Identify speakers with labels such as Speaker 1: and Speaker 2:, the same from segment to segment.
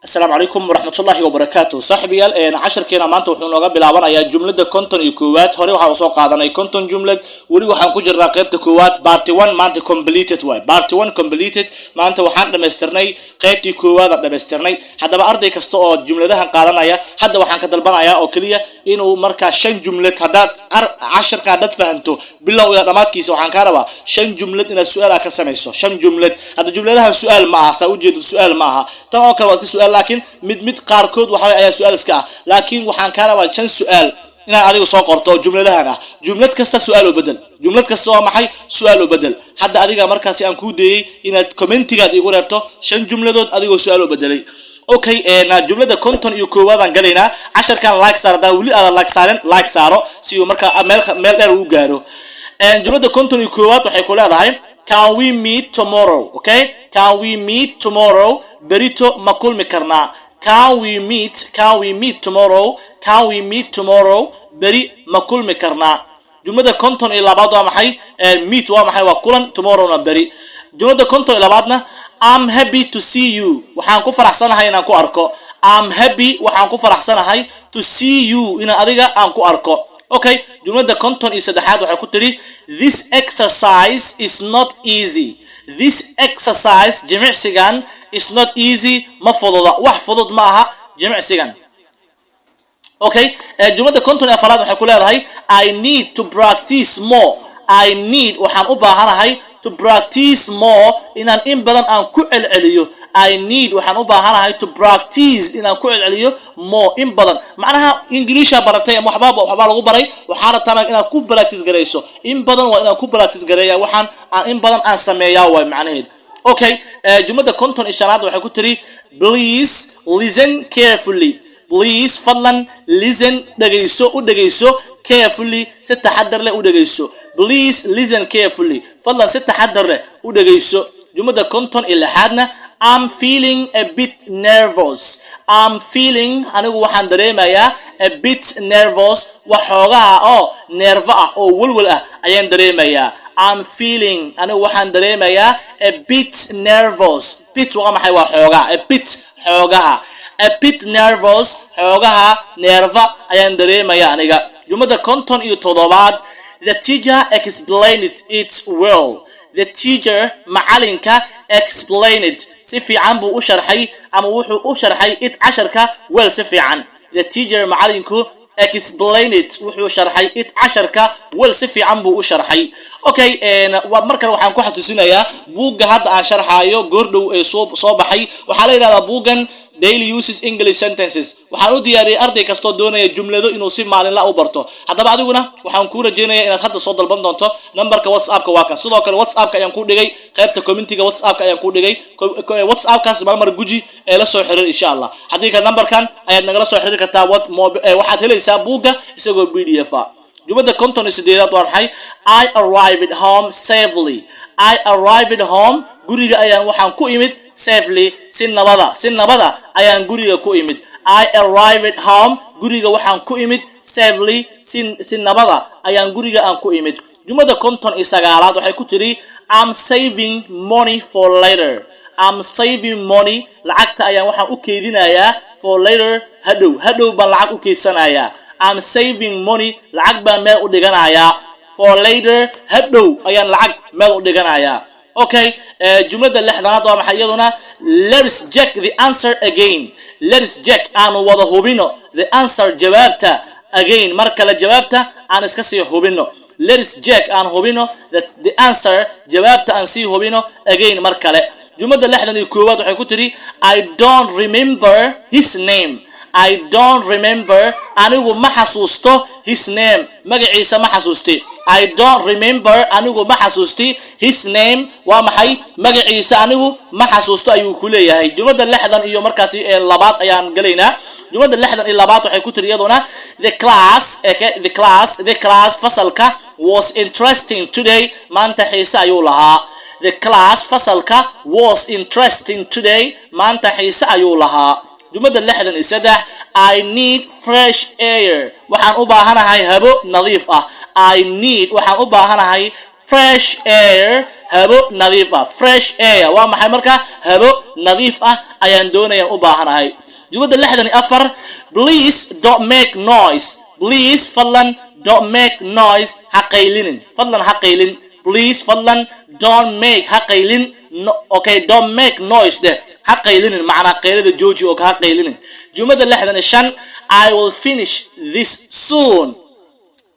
Speaker 1: السلام عليكم ورحمة الله وبركاته صاحبي أنا 10 كنا مانتو وحنا قبل عبارة يا جملة كونتون يكوات هوري وحنا وصاق هذا كونتون جملة ولي وحنا كوجر قيبت كوات بارت 1 مانتو completed واي بارت 1 completed مانتو وحنا مسترني قيبت كوات مسترني هذا بأرضي كستو جملة ده قارنا يا هذا وحنا كدلبنا يا أوكلية إنه مركز شن جملة هذا 10 كعدد فهمتو بالله ويا دماadka وحنا كاربا شن جملة إن السؤال أكسميسو شن جملة هذا جملة ده سؤال معها سأوجد السؤال معها ترى كواس سؤال لكن mid qaarkood waxa ay su'aal iska ah laakiin waxaan ka rabaa shan su'aal inaad adigu soo qorto jumladahan ah jumlad kasta su'aal oo bedel jumlad kasta waa maxay su'aal oo bedel hadda adiga markaas aan ku deeyay inaad commentigaad igu reebto shan jumladood adigoo su'aal oo bedelay okay na jumlada konton iyo koowaad aan galeynaa 10 kan like saarada wali aad like saaro si uu marka meel dheer u gaaro jumlada konton iyo koowaad waxay ku leedahay can we meet tomorrow okay can we meet tomorrow berito ma kulmi karnaa can we meet tomorrow can we meet tomorrow beri ma kulmi karnaa jumlada konton iyo labaad waa maxay meet waa maxay waa kulan tomorrow na beri jumlada konton iyo labaadna I'm happy to see you waxaan ku faraxsanahay inaan ku arko I'm happy waxaan ku faraxsanahay to see you in adiga aan ku arko okay jumlada konton iyo saddexaad waxay ku tiri this exercise is not easy this exercise jimicsigan is not easy ma fududa wax fudud ma aha jimicsigan okay jumlada konton iyo afaraad waxay ku leedahay I need to practice more I need waxaan u baahanahay to practice more inaan in badan aan ku celceliyo I need waxaan u baahanahay to practice inaan ku celceliyo more in badan macnaha English baratay ama waxba lagu baray waxaana tamaan inaad ku practice gareyso in badan waa inaan ku practice gareeyaa waxaan aan in badan aan sameeyaa way macnaheedu okay jumlada konton ishanaad waxay ku tiri please listen carefully please fadlan listen dhageyso carefully si taxadar leh u dhageyso please listen carefully fadlan si taxadar leh u dhageyso jumlada konton iyo lixaadna I'm feeling a bit nervous I'm feeling anigu waxaan dareemayaa a bit nervous waxoogaa oo nerve ah oo walwal ah ayaan dareemayaa I'm feeling anigu waxaan dareemayaa a bit nervous bit waa maxay waa xoogaa a bit xoogaha a bit nervous xoogaha nerve ayaan dareemayaa aniga jumlada konton iyo toddobaad the teacher explained it well the teacher macalinka explained si fiican buu u sharxay ama wuxuu u sharxay it 10ka well si fiican the teacher macalinku explained it wuxuu sharxay it 10ka well si fiican buu u sharxay okay markan waxaan ku xasuusinayaa buugga hadda aan sharxayo goordhow ee soo baxay waxa la yiraahdaa buuggan daily uses English sentences waxaan u diyaariyay arday kasto doonaya jumlado inuu si maalinle u barto hadaba adiguna waxaan ku rajeynayaa inaad hadda soo dalban doonto numberka WhatsApp-ka waa kan sidoo kale WhatsApp-ka ayaan ku dhigay qaybta commentiga WhatsApp-ka ayaan ku dhigay WhatsApp-kaas mar guji ee la soo xiriir insha Allah hadii ka numberkan ayaad nagala soo xiriir kartaa waxaad helaysaa buugga isagoo PDF ah jumlada konton iyo sideedaad waa maxay I arrived home safely I arrived home guriga ayaan waxaan ku imid safely si nabada ayaan guriga ku imid I arrived home guriga waxaan ku imid safely si nabada ayaan guriga aan ku imid jumlada konton iyo sagaalaad waxay ku tiri I'm saving money for later I'm saving money lacagta ayaan waxaan u keydinayaa for later hadhow baan lacag u keydsanayaa I'm saving money lacag baan meel u dhiganayaa for later hadhow ayaan lacag meel u dhiganayaa okay jumlada lixdanaad waa maxay iyaduna let's check the answer again let's check aan wada hubino the answer jawaabta again marka la jawaabta aan iska sii hubino let's check aan hubino the answer jawaabta aan sii hubino again mar kale jumlada lixdan iyo koowaad waxay ku tiri I don't remember his name I don't remember anigu ma xasuusto his name magaciisa ma xasuusti I don't remember anigu ma xasuusti his name waa maxay magaciisa anigu ma xasuusto ayuu ku leeyahay jumlada lixdan iyo markaasi labaad ayaan galeynaa jumlada lixdan iyo labaad waxay ku tiri iyaduna the class fasalka was interesting today maanta xiise ayuu lahaa the class fasalka was interesting today maanta xiise ayuu lahaa jumlada lixdan iyo saddex I need fresh air waxaan u baahanahay habo nadiif ah I need waxaan u baahanahay fresh air habo nadiif ah fresh air waa maxay marka habo nadiif ah ayaan doonayaan u baahanahay. jumlada 64 please don't make noise. please fadlan don't make noise ha qaylinin. fadlan ha qaylin. please fadlan don't make ha qaylin. okay, don't make noise de ha qaylinin macnaa qaylada jooji oo ha qaylinin. jumlada 65 I will finish this soon.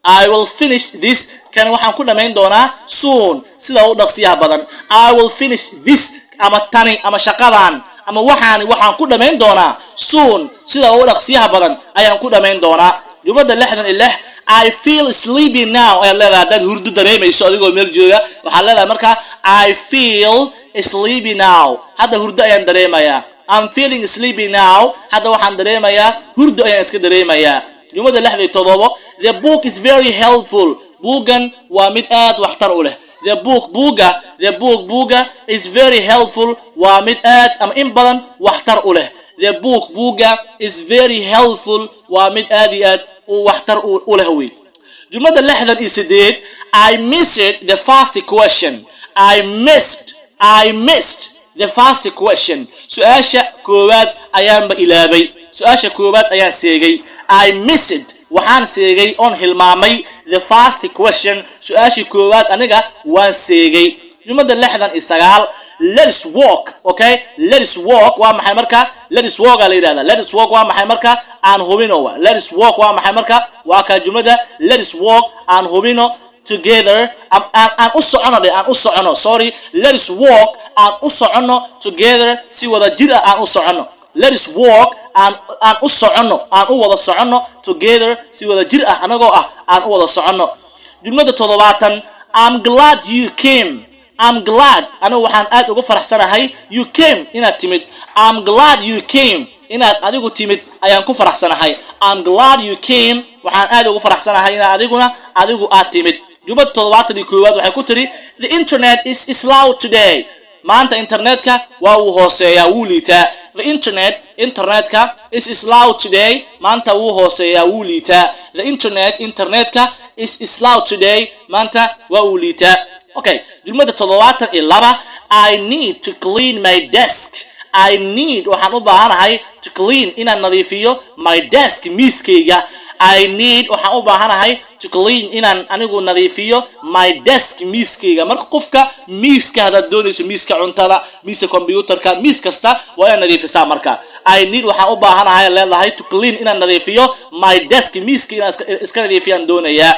Speaker 1: I will finish this kan waxaan ku dhamayn doonaa soon sida uu dhaqsiyaha badan. I will finish this ama tani ama shaqadan ama waxaan ku dhamayn doonaa soon sida uu dhaqsiyaha badan ayaan ku dhamayn doonaa. jumlada 66 I feel sleepy now ay leedahay dad hurdo dareemayso adigoo meel jooga waxa leedahay marka I feel sleepy now hadda hurdo ayaan dareemayaa. I'm feeling sleepy now hadda waxaan dareemayaa hurdo ayaan iska dareemayaa. jumlada 67 the book is very helpful. buugan waa mid aad waxtar u leh. the book is very helpful waa mid aad ama in badan waxtar u leh. the book is very helpful waa mid aad iyo aad u waxtar u leh wey. jumlada 68 I missed the first question. I missed the first question. su-aasha koowaad ayaanba ilaabay. su-aasha koowaad ayaan seegay. I missed waxaan seegay on hilmaamay the first question. su-aashii koowaad aniga waan seegay. jumlada 69 let's walk. okay, let's walk waa maxay marka? let's walk la yiraahdaa. let's walk waa maxay marka? aan hubino. let's walk waa maxay marka? waa ka jumlada let's walk aan hubino together aan u socono aan u socono. sorry, let's walk aan u socono together si wada jir ah aan u socono. let's walk aan u socono aan u wada socono together si wada jir ah anagoo ah aan u wada socono. jumlada 70 I'm glad you came. I'm glad anigu waxaan aad ugu faraxsanahay you came inaad timid. I'm glad you came inaad adigu timid ayaan ku faraxsanahay. I'm glad you came waxaan aad ugu faraxsanahay inaad adigu aad timid. jumlada 71 waxay ku tiri the internet is slow today. maanta internetka waa uu hooseeyaa wuu liitaa. the internetka is slow today. maanta wuu hooseeyaa wuu liitaa. the internetka is slow today. maanta waa uu liitaa. okay, jumlada 72 I need to clean my desk. I need waxaan u baahanahay to clean inaan nadiifiyo my desk miiskayga. I need waxaan u baahanahay to clean inaan anigu nadiifiyo my desk miiskayga. marka qofka miiska hadaad doonayso miiska cuntada miiska computerka miis kasta waa inaad nadiifisaa. marka I need waxaan u baahanahay leedahay to clean inaan nadiifiyo my desk miiska inaan iska nadiifiyaan doonayaa.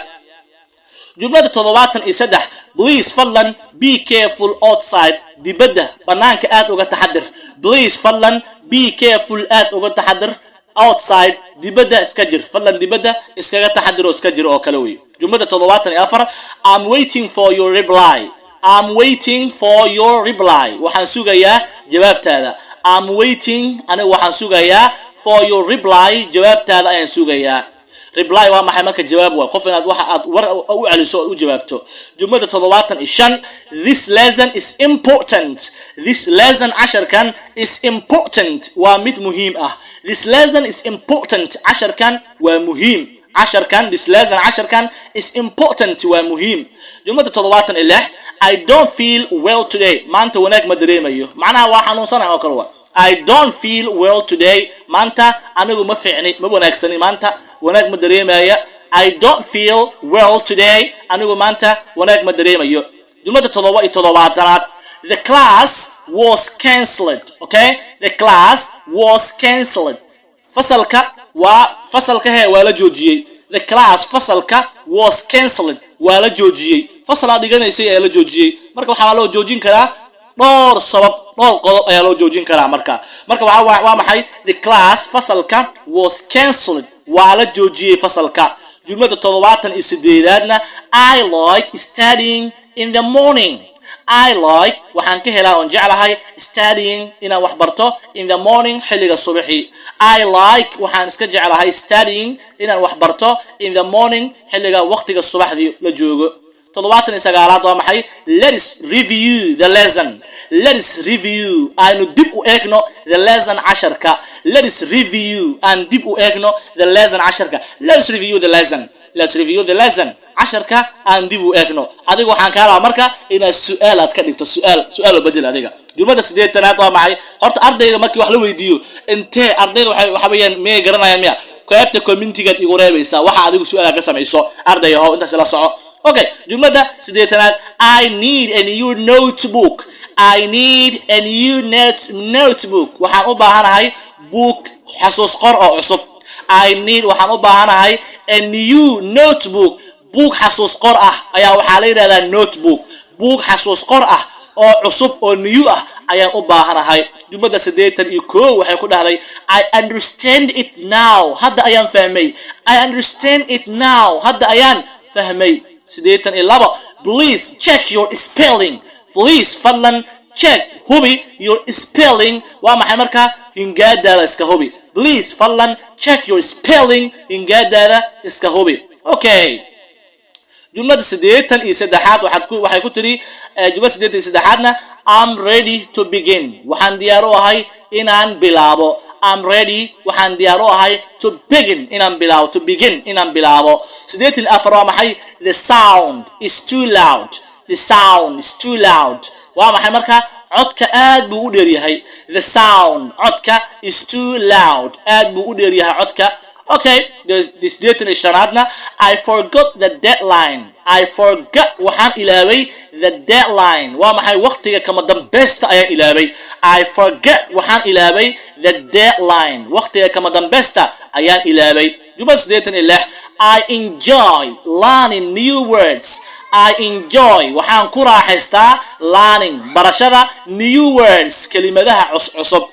Speaker 1: jumlada 73 please fadlan be careful outside. dibadda banaanka aad uga taxadir. please fadlan be careful aad uga taxadir outside dibadda iska jir. fadlan dibadda iskaga taxadir oo iska jir oo kale wey. jumlada 74 I'm waiting for your reply. I'm waiting for your reply waxaan sugayaa jawaabtaada. I'm waiting anigu waxaan sugayaa for your reply jawaabtaada ayaan sugayaa. reply waa maxay marka? jawaab waa qof inaad waxa aad war u celiso oo u jawaabto. jumlada 75 this lesson is important. this lesson casharkan is important waa mid muhiim ah. this lesson is important casharkan waa muhiim. casharkan this lesson casharkan is important waa muhiim. jumlada 76 I don't feel well today. maanta wanaag ma dareemayo macnaha waa xanuunsanahay oo kale waa. I don't feel well today. maanta anigu ma fiicni ma wanaagsani maanta wanaag ma dareemaya. I don't feel well today anigu maanta wanaag ma dareemayo. jumlada 77 the class was cancelled. okay, the class was cancelled fasalka waa la joojiyay. the class fasalka was cancelled waa la joojiyay. fasal aad dhiganaysay ayaa la joojiyay. marka waxaa loo joojin karaa dhowr qodob ayaa loo joojin karaa. marka waa maxay? the class fasalka was cancelled waa la joojiyay fasalka. jumlada 78 I like studying in the morning. I like waxaan ka helaa oon jeclahay studying inaan wax barto in the morning xilliga subaxii. I like waxaan iska jeclahay studying inaan wax barto in the morning xilliga waqtiga subaxdii la joogo. 79 waa maxay? let's review the lesson. let's review aanu dib u eegno the lesson casharka. let's review aan dib u eegno the lesson casharka. let's review the lesson. let's review the lesson casharka aan dib u eegno adiga waxaan ka rabaa marka inaad su'aal aad ka dhigto su'aal bedel adiga jumlada 8aad waa maxay horta ardayda markii wax la weydiiyo intee ardayda waxa weeyaan mee garanayaan miya qaybta community-ga igu reebaysa waxa adigu su'aal ka samayso ardayaho intaas la soco okay jumlada 8aad I need a new notebook I need a new notebook waxaan u baahanahay book xasuus qor oo cusub I need waxaan u baahanahay a new notebook book xasuus qor ah ayaa waxa la yiraahdaa notebook book xasuus qor ah oo cusub oo new ah ayaan u baahanahay jumlada 81 waxay ku dhahday I understand it now hadda ayaan fahmay I understand it now hadda ayaan fahmay 82 please check your spelling please fadlan check hubi your spelling waa maxay marka hingaadaada iska hubi please fadlan check your spelling hingaadaada iska hubi okay jumlada 83 waxay ku tiri jumlada 83na I'm ready to begin waxaan diyaar u ahay inaan bilaabo I'm ready waxaan diyaar u ahay to begin inaan bilaabo to begin inaan bilaabo 84 waa maxay the sound is too loud the sound is too loud waa maxay marka codka aad buu u dheer yahay the sound codka is too loud aad buu u dheer yahay codka okay this date shanaadna I forgot the deadline I forgot waxaan ilaaway the deadline waa maxay waqtiga kama dambaysta ayaan ilaaway I forgot waxaan ilaaway the deadline waqtiga kama dambaysta ayaan ilaaway jumlada 86 I enjoy learning new words I enjoy waxaan ku raaxaystaa learning barashada new words kelimadaha cusub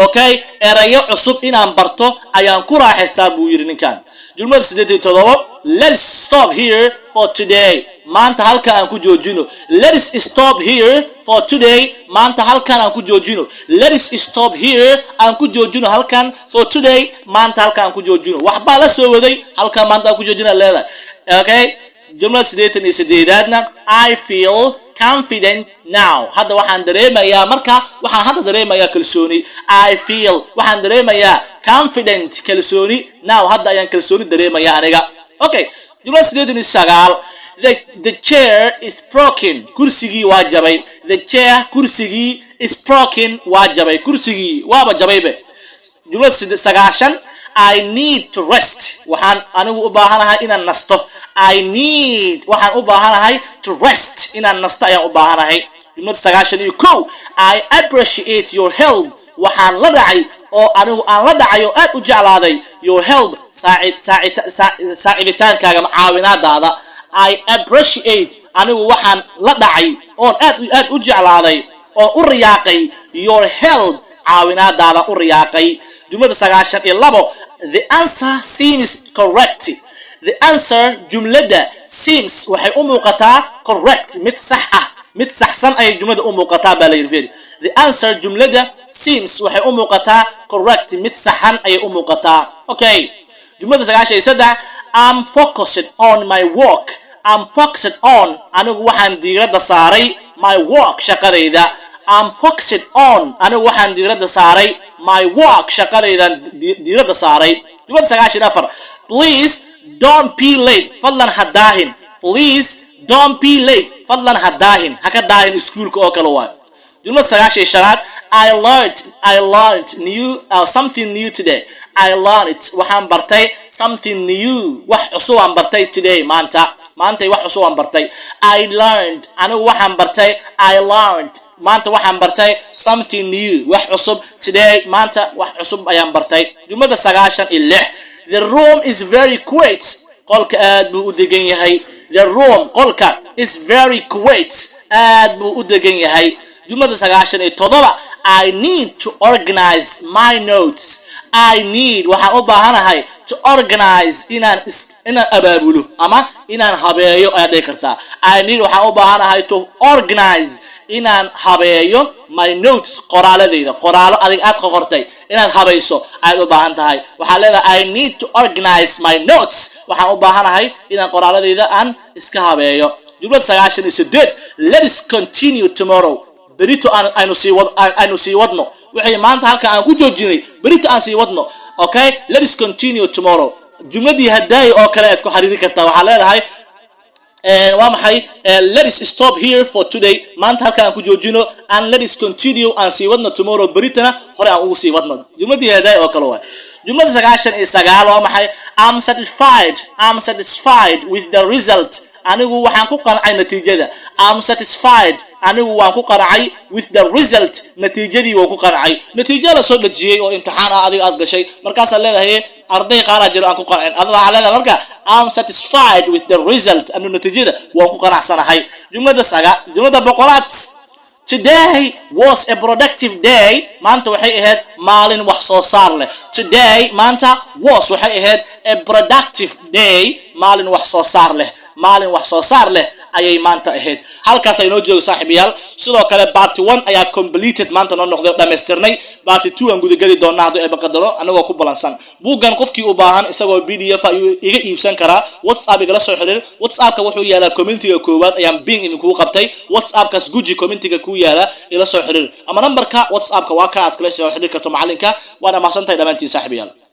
Speaker 1: okay erayo cusub inaan barto ayaan ku raaxaystaa buu yiri ninkan jumlada 87 let's stop here for today maanta halkan aan ku joojino let's stop here for today maanta halkan aan ku joojino let's stop here aan ku joojino halkan for today maanta halkan aan ku joojino waxba la soo waday halkan maanta aan ku joojina leedahay okay jumlada 88aadna I feel confident now hadda waxaan dareemayaa marka waxaan hadda dareemayaa kalsooni I feel waxaan dareemayaa confident kalsooni now hadda ayaan kalsooni dareemayaa aniga okay jumlada 89 the chair is broken kursigii waa jabay the chair kursigii is broken waa jabay kursigii waaba jabaybe jumlada 90 I need to rest waxaan anigu u baahanahay inaan nasto I need waxaan u baahanahay to rest inaan nasto ayaan u baahanahay jumlada 91 I appreciate your help waxaan la dhacay oo anigu aan la dhacay oo aad u jeclaaday your help saaciditaankaaga caawinaadaada I appreciate anigu waxaan la dhacay oo aad u jeclaaday oo u riyaaqay your help caawinaadaada u riyaaqay jumlada 92 the answer seems correct the answer jumlada seems waxay u muuqataa correct mid sax ah mid saxsan ay jumlada u muuqataa baa la yiri the answer jumlada seems waxay u muuqataa correct mid saxan ay u muuqataa okay jumlada 93 I'm focused on my work I'm focused on anigu waxaan diiradda saaray my work shaqadayda I'm focused on anigu waxaan diiradda saaray my work shaqadayda diiradda saaray jumlada 94 please don't be late fadlan hadaahin please don't be late fadlan hadaahin haka daahin iskuulka oo kale waa jumlada 95 I learned something new today I learned waxaan bartay something new wax cusub aan bartay today maanta wax cusub aan bartay I learned anigu waxaan bartay I learned maanta waxaan bartay something new wax cusub today maanta wax cusub ayaan bartay jumlada 96 the room is very quiet qolka aad buu u degan yahay the room qolka is very quiet aad buu u degan yahay jumlada 97 I need to organize my notes I need waxaan u baahanahay to organize inaan abaabulo ama inaan habeeyo aad dhihi kartaa I need waxaan u baahanahay to organize inaan habeeyo my notes qoraaladeyda qoraalo adig aad ka qortay inaad habayso aad u baahan tahay waxaa leedahay I need to organize my notes waxaan u baahanahay inaan qoraaladeyda aan iska habeeyo jumlada 98 let's continue tomorrow berito aanu sii wadno wixii maanta halka aan ku joojinay berito aan sii wadno okay let's continue tomorrow jumladii haday oo kale aad ku xariiri kartaa waxaa leedahay waa maxay let us stop here for today maanta halkaan ku joojino and let us continue and see wadna tomorrow beritana hore aan ugu sii wadno jumladii heeday oo kale waa jumlada 99 waa maxay I'm satisfied with the result anigu waxaan ku qancay natiijada I'm satisfied anigu waan ku qancay with the result natiijadii waan ku qancay natiijada soo dhajiyay oo imtixaan ah adiga aad gashay markaas aad leedahay arday qaar jiro aan ku qancin adiga waxa leedahay marka I'm satisfied with the result anu natiijada waan ku qanacsanahay jumlada boqolaad Today was a productive day maanta waxay ahayd maalin wax soo saar leh today maanta was waxay ahayd a productive day maalin wax soo saar leh ayay maanta ahayd halkaas ay noo joogo saaxiibayaal sidoo kale part 1 ayaa completed maanta noo noqday dhameystirnay part 2 aan guda gali doonaa hadii ay baqadaro anagoo ku balansan buugan qofkii u baahan isagoo PDF ayuu iga iibsan karaa WhatsApp igala soo xiriir WhatsApp-ka wuxuu yaalaa commentiga koowaad ayaan bing idinku qabtay WhatsApp-kaas guji commentiga ku yaala ila soo xiriir ama numberka WhatsApp-ka waa ka aad kala soo xiriir karto macalinka waana mahadsantahay dhamaantiin saaxiibayaal